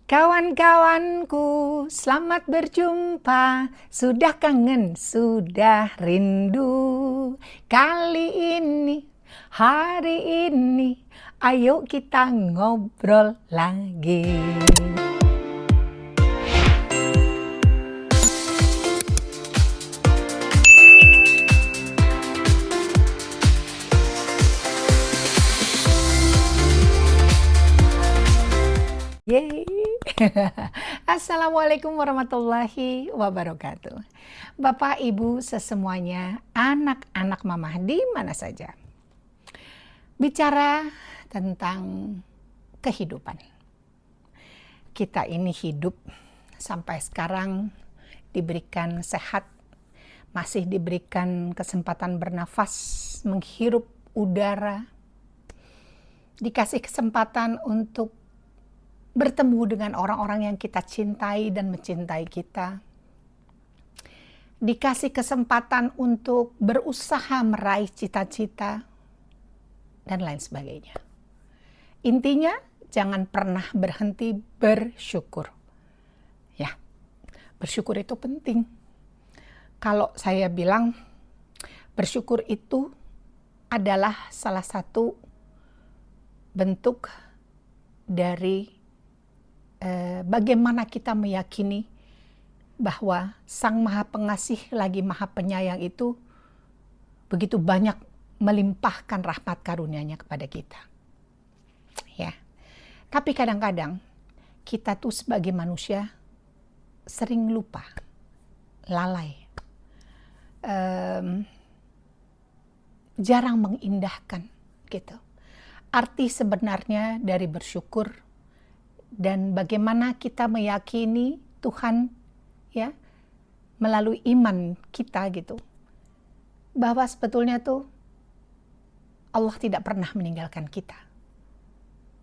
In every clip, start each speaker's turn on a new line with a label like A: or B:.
A: Kawan-kawanku, selamat berjumpa. Sudah kangen, sudah rindu. Kali ini, hari ini, ayo kita ngobrol lagi. Yeay. Assalamualaikum warahmatullahi wabarakatuh. Bapak, Ibu, sesemuanya, anak-anak mama di mana saja. Bicara tentang kehidupan. Kita ini hidup sampai sekarang diberikan sehat, masih diberikan kesempatan bernafas, menghirup udara, dikasih kesempatan untuk bertemu dengan orang-orang yang kita cintai dan mencintai kita. Dikasih kesempatan untuk berusaha meraih cita-cita, dan lain sebagainya. Intinya, jangan pernah berhenti bersyukur. Ya, bersyukur itu penting. Kalau saya bilang, bersyukur itu adalah salah satu bentuk dari bagaimana kita meyakini bahwa Sang Maha Pengasih lagi Maha Penyayang itu begitu banyak melimpahkan rahmat karunia-Nya kepada kita. Ya. Tapi kadang-kadang kita tuh sebagai manusia sering lupa, lalai, jarang mengindahkan gitu. Arti sebenarnya dari bersyukur dan bagaimana kita meyakini Tuhan ya melalui iman kita gitu, bahwa sebetulnya tuh Allah tidak pernah meninggalkan kita,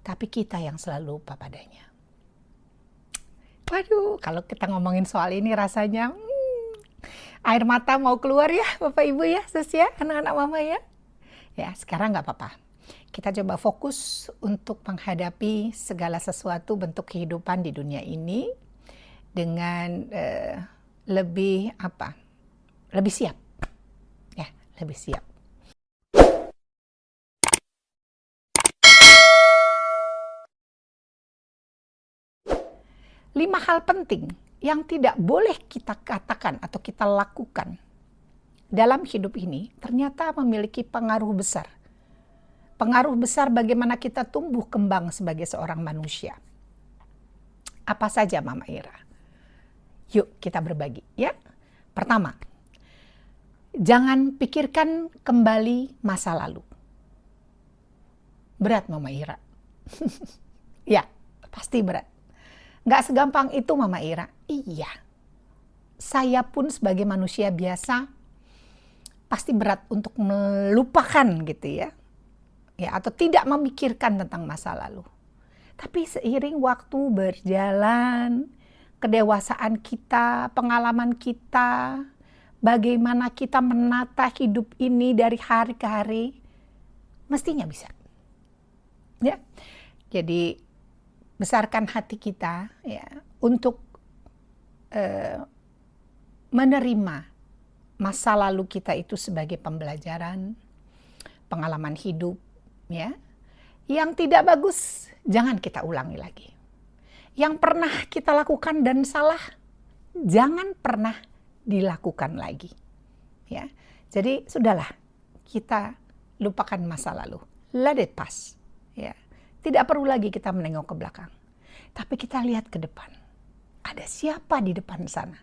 A: tapi kita yang selalu lupa padanya. Waduh, kalau kita ngomongin soal ini rasanya air mata mau keluar ya Bapak Ibu ya, sus ya, anak-anak mama ya. Ya sekarang nggak apa-apa. Kita coba fokus untuk menghadapi segala sesuatu bentuk kehidupan di dunia ini dengan lebih siap, ya, lebih siap. Lima hal penting yang tidak boleh kita katakan atau kita lakukan dalam hidup ini ternyata memiliki pengaruh besar. Pengaruh besar bagaimana kita tumbuh kembang sebagai seorang manusia. Apa saja Mama Ira? Yuk kita berbagi ya. Pertama, jangan pikirkan kembali masa lalu. Berat Mama Ira. Ya, pasti berat. Nggak segampang itu Mama Ira. Iya, saya pun sebagai manusia biasa pasti berat untuk melupakan gitu ya. Ya, atau tidak memikirkan tentang masa lalu. Tapi seiring waktu berjalan, kedewasaan kita, pengalaman kita, bagaimana kita menata hidup ini dari hari ke hari, mestinya bisa. Ya. Jadi besarkan hati kita ya untuk menerima masa lalu kita itu sebagai pembelajaran, pengalaman hidup, ya. Yang tidak bagus jangan kita ulangi lagi. Yang pernah kita lakukan dan salah jangan pernah dilakukan lagi. Ya. Jadi sudahlah, kita lupakan masa lalu. Let it pass. Ya. Tidak perlu lagi kita menengok ke belakang. Tapi kita lihat ke depan. Ada siapa di depan sana?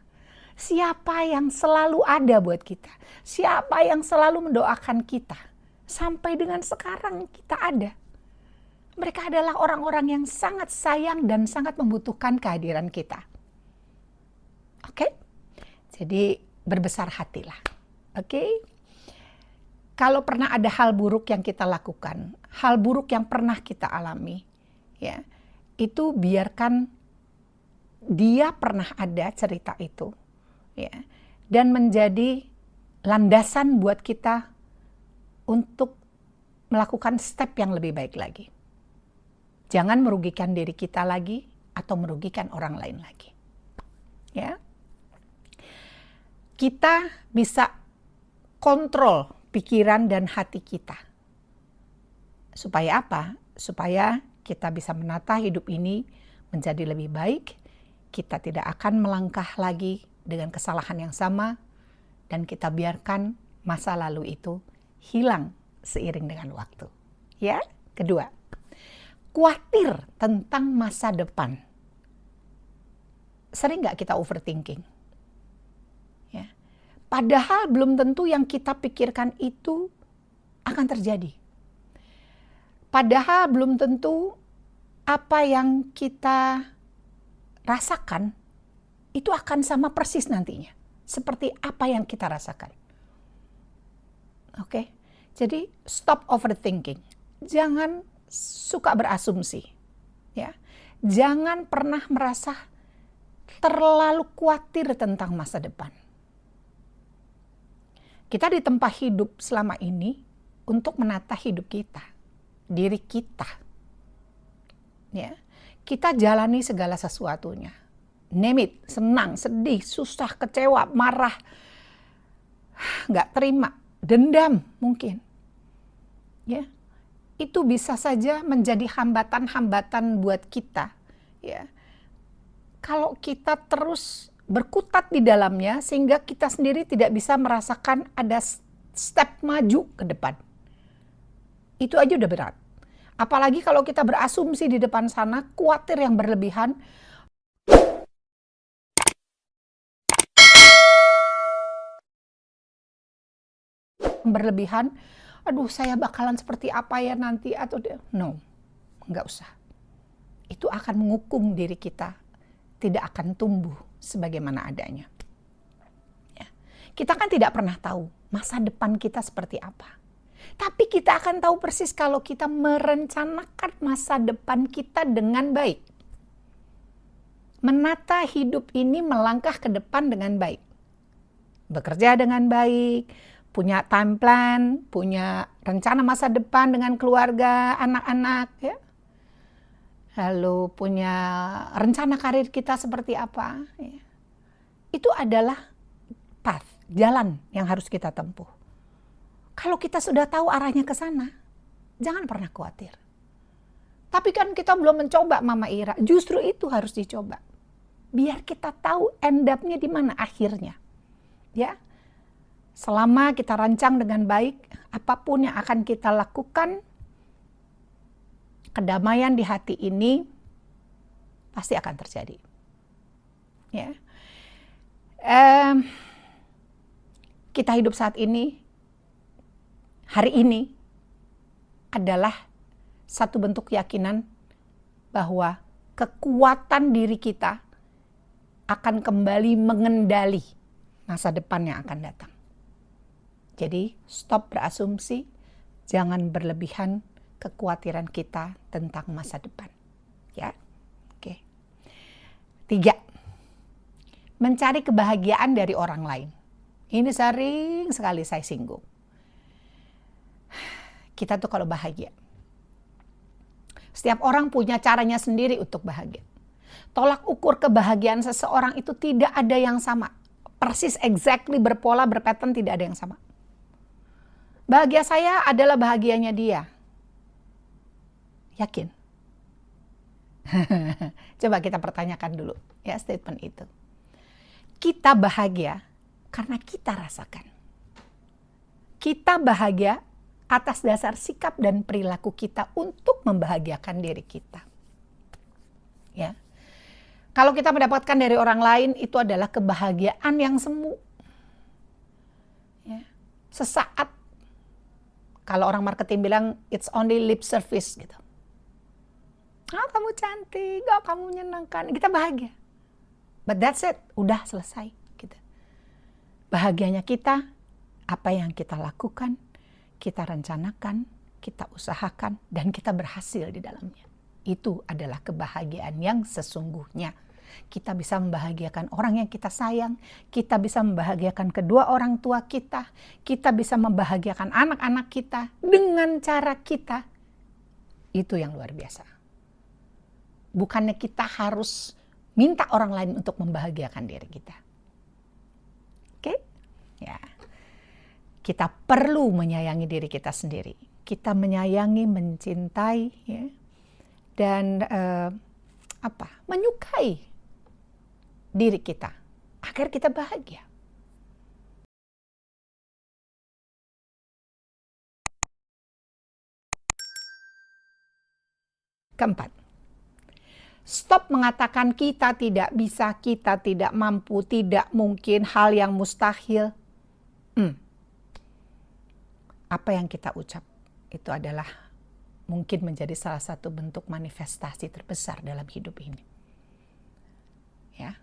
A: Siapa yang selalu ada buat kita? Siapa yang selalu mendoakan kita? Sampai dengan sekarang kita ada. Mereka adalah orang-orang yang sangat sayang dan sangat membutuhkan kehadiran kita. Oke? Jadi berbesar hatilah. Oke? Kalau pernah ada hal buruk yang kita lakukan, hal buruk yang pernah kita alami, ya, itu biarkan dia pernah ada cerita itu, ya, dan menjadi landasan buat kita untuk melakukan step yang lebih baik lagi. Jangan merugikan diri kita lagi, atau merugikan orang lain lagi. Ya. Kita bisa kontrol pikiran dan hati kita. Supaya apa? Supaya kita bisa menata hidup ini menjadi lebih baik. Kita tidak akan melangkah lagi dengan kesalahan yang sama, dan kita biarkan masa lalu itu hilang seiring dengan waktu. Ya, kedua, khawatir tentang masa depan. Sering nggak kita overthinking? Ya. Padahal belum tentu yang kita pikirkan itu akan terjadi. Padahal belum tentu apa yang kita rasakan itu akan sama persis nantinya. Seperti apa yang kita rasakan. Oke? Jadi stop overthinking. Jangan suka berasumsi. Ya. Jangan pernah merasa terlalu khawatir tentang masa depan. Kita ditempa hidup selama ini untuk menata hidup kita, diri kita. Ya. Kita jalani segala sesuatunya. Name it, senang, sedih, susah, kecewa, marah, nggak terima, dendam mungkin. Ya. Itu bisa saja menjadi hambatan-hambatan buat kita. Ya. Kalau kita terus berkutat di dalamnya sehingga kita sendiri tidak bisa merasakan ada step maju ke depan. Itu aja udah berat. Apalagi kalau kita berasumsi di depan sana, khawatir yang berlebihan. Aduh saya bakalan seperti apa ya nanti, atau no, nggak usah. Itu akan menghukum diri kita, tidak akan tumbuh sebagaimana adanya. Ya. Kita kan tidak pernah tahu masa depan kita seperti apa. Tapi kita akan tahu persis kalau kita merencanakan masa depan kita dengan baik. Menata hidup ini melangkah ke depan dengan baik. Bekerja dengan baik, punya time plan, punya rencana masa depan dengan keluarga, anak-anak, ya. Lalu punya rencana karir kita seperti apa. Ya. Itu adalah path, jalan yang harus kita tempuh. Kalau kita sudah tahu arahnya ke sana, jangan pernah khawatir. Tapi kan kita belum mencoba, Mama Ira. Justru itu harus dicoba. Biar kita tahu end up-nya di mana akhirnya. Ya. Selama kita rancang dengan baik, apapun yang akan kita lakukan, kedamaian di hati ini pasti akan terjadi. Ya. Kita hidup saat ini, hari ini adalah satu bentuk keyakinan bahwa kekuatan diri kita akan kembali mengendali masa depan yang akan datang. Jadi stop berasumsi, jangan berlebihan kekhawatiran kita tentang masa depan. Ya, oke. 3, mencari kebahagiaan dari orang lain. Ini sering sekali saya singgung. Kita tuh kalau bahagia, setiap orang punya caranya sendiri untuk bahagia. Tolak ukur kebahagiaan seseorang itu tidak ada yang sama. Persis, exactly, berpola, berpattern, tidak ada yang sama. Bahagia saya adalah bahagianya dia. Yakin? Coba kita pertanyakan dulu ya statement itu. Kita bahagia karena kita rasakan. Kita bahagia atas dasar sikap dan perilaku kita untuk membahagiakan diri kita. Ya. Kalau kita mendapatkan dari orang lain, itu adalah kebahagiaan yang semu. Ya. Sesaat. Kalau orang marketing bilang, it's only lip service gitu. Kamu cantik, kamu menyenangkan, kita bahagia. But that's it, udah selesai. Gitu. Bahagianya kita, apa yang kita lakukan, kita rencanakan, kita usahakan, dan kita berhasil di dalamnya. Itu adalah kebahagiaan yang sesungguhnya. Kita bisa membahagiakan orang yang kita sayang, kita bisa membahagiakan kedua orang tua kita bisa membahagiakan anak-anak kita dengan cara kita. Itu yang luar biasa. Bukannya kita harus minta orang lain untuk membahagiakan diri kita. Oke? Ya. Kita perlu menyayangi diri kita sendiri. Kita menyayangi, mencintai, ya, dan menyukai diri kita agar kita bahagia. Keempat, stop mengatakan kita tidak bisa, kita tidak mampu, tidak mungkin, hal yang mustahil. Apa yang kita ucap itu adalah mungkin menjadi salah satu bentuk manifestasi terbesar dalam hidup ini. Ya,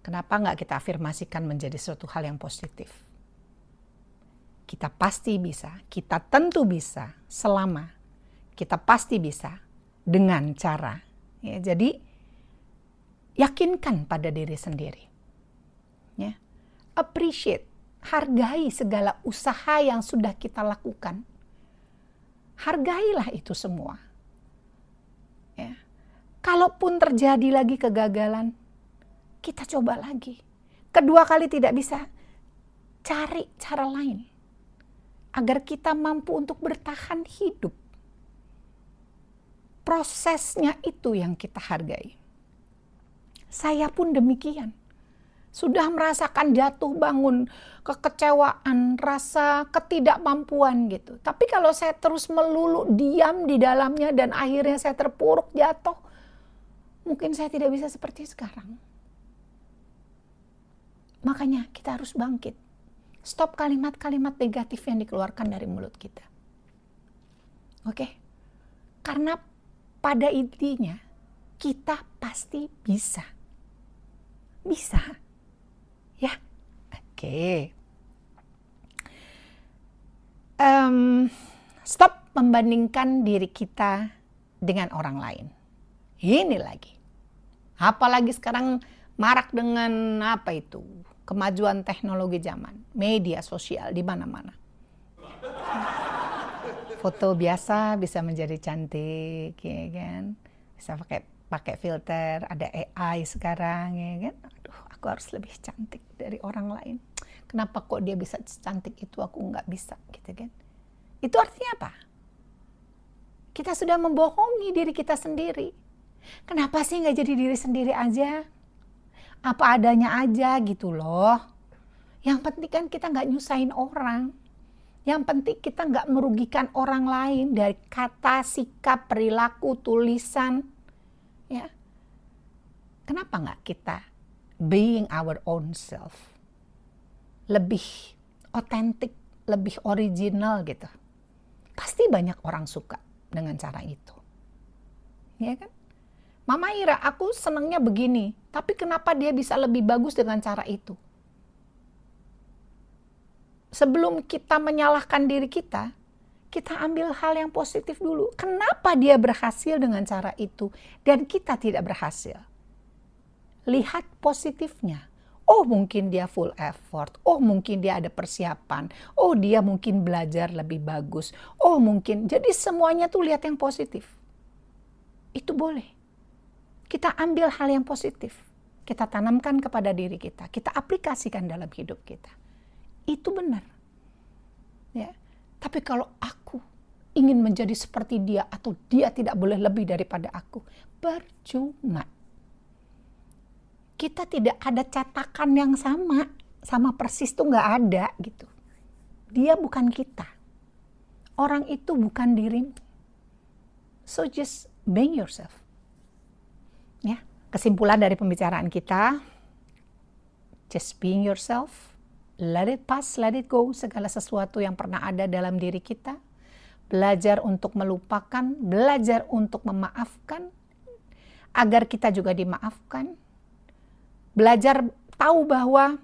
A: kenapa nggak kita afirmasikan menjadi suatu hal yang positif? Kita pasti bisa, kita tentu bisa, selama kita pasti bisa dengan cara. Ya, jadi yakinkan pada diri sendiri. Ya, appreciate, hargai segala usaha yang sudah kita lakukan. Hargailah itu semua. Ya. Kalaupun terjadi lagi kegagalan, kita coba lagi. Kedua kali tidak bisa, cari cara lain agar kita mampu untuk bertahan hidup. Prosesnya itu yang kita hargai. Saya pun demikian. Sudah merasakan jatuh bangun, kekecewaan, rasa ketidakmampuan gitu. Tapi kalau saya terus melulu diam di dalamnya dan akhirnya saya terpuruk jatuh, mungkin saya tidak bisa seperti sekarang. Makanya kita harus bangkit. Stop kalimat-kalimat negatif yang dikeluarkan dari mulut kita. Oke? Karena pada intinya kita pasti bisa. Bisa. Ya, oke. Stop membandingkan diri kita dengan orang lain. Ini lagi. Apalagi sekarang marak dengan kemajuan teknologi zaman, media sosial di mana-mana. Foto biasa bisa menjadi cantik, ya kan? Bisa pakai filter, ada AI sekarang, ya kan? Aduh, aku harus lebih cantik dari orang lain. Kenapa kok dia bisa cantik itu, aku nggak bisa, gitu kan? Itu artinya apa? Kita sudah membohongi diri kita sendiri. Kenapa sih nggak jadi diri sendiri aja? Apa adanya aja gitu loh. Yang penting kan kita nggak nyusahin orang. Yang penting kita nggak merugikan orang lain dari kata, sikap, perilaku, tulisan. Ya. Kenapa nggak kita being our own self? Lebih otentik, lebih original gitu. Pasti banyak orang suka dengan cara itu. Ya kan? Mama Ira, aku senangnya begini. Tapi kenapa dia bisa lebih bagus dengan cara itu? Sebelum kita menyalahkan diri kita ambil hal yang positif dulu. Kenapa dia berhasil dengan cara itu dan kita tidak berhasil? Lihat positifnya. Oh, mungkin dia full effort. Oh, mungkin dia ada persiapan. Oh, dia mungkin belajar lebih bagus. Oh, mungkin. Jadi semuanya tuh lihat yang positif. Itu boleh. Kita ambil hal yang positif. Kita tanamkan kepada diri kita. Kita aplikasikan dalam hidup kita. Itu benar. Ya. Tapi kalau aku ingin menjadi seperti dia atau dia tidak boleh lebih daripada aku, percuma. Kita tidak ada cetakan yang sama persis tuh nggak ada gitu. Dia bukan kita. Orang itu bukan dirimu. So just being yourself. Ya, kesimpulan dari pembicaraan kita, just being yourself. Let it pass, let it go, segala sesuatu yang pernah ada dalam diri kita. Belajar untuk melupakan, belajar untuk memaafkan, agar kita juga dimaafkan. Belajar tahu bahwa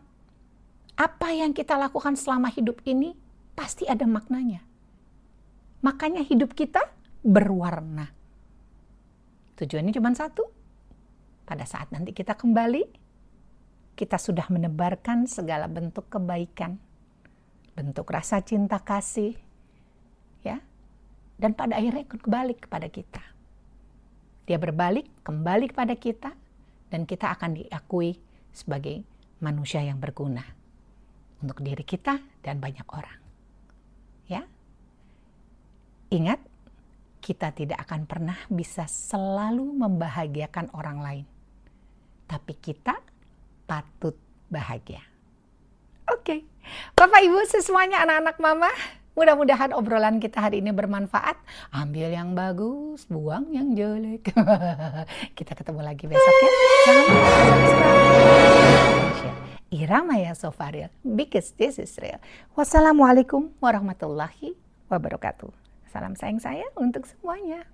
A: apa yang kita lakukan selama hidup ini pasti ada maknanya. Makanya hidup kita berwarna. Tujuannya cuma satu. Pada saat nanti kita kembali, kita sudah menebarkan segala bentuk kebaikan, bentuk rasa cinta kasih, ya, dan pada akhirnya kembali kepada kita. Dia berbalik kembali kepada kita dan kita akan diakui sebagai manusia yang berguna untuk diri kita dan banyak orang. Ya. Ingat, kita tidak akan pernah bisa selalu membahagiakan orang lain. Tapi kita patut bahagia. Oke. Bapak Ibu semuanya, anak-anak mama, mudah-mudahan obrolan kita hari ini bermanfaat. Ambil yang bagus, buang yang jelek. Kita ketemu lagi besok ya. Jangan lupa subscribe. Irama ya so far real, because this is real. Wassalamualaikum warahmatullahi wabarakatuh. Salam sayang saya untuk semuanya.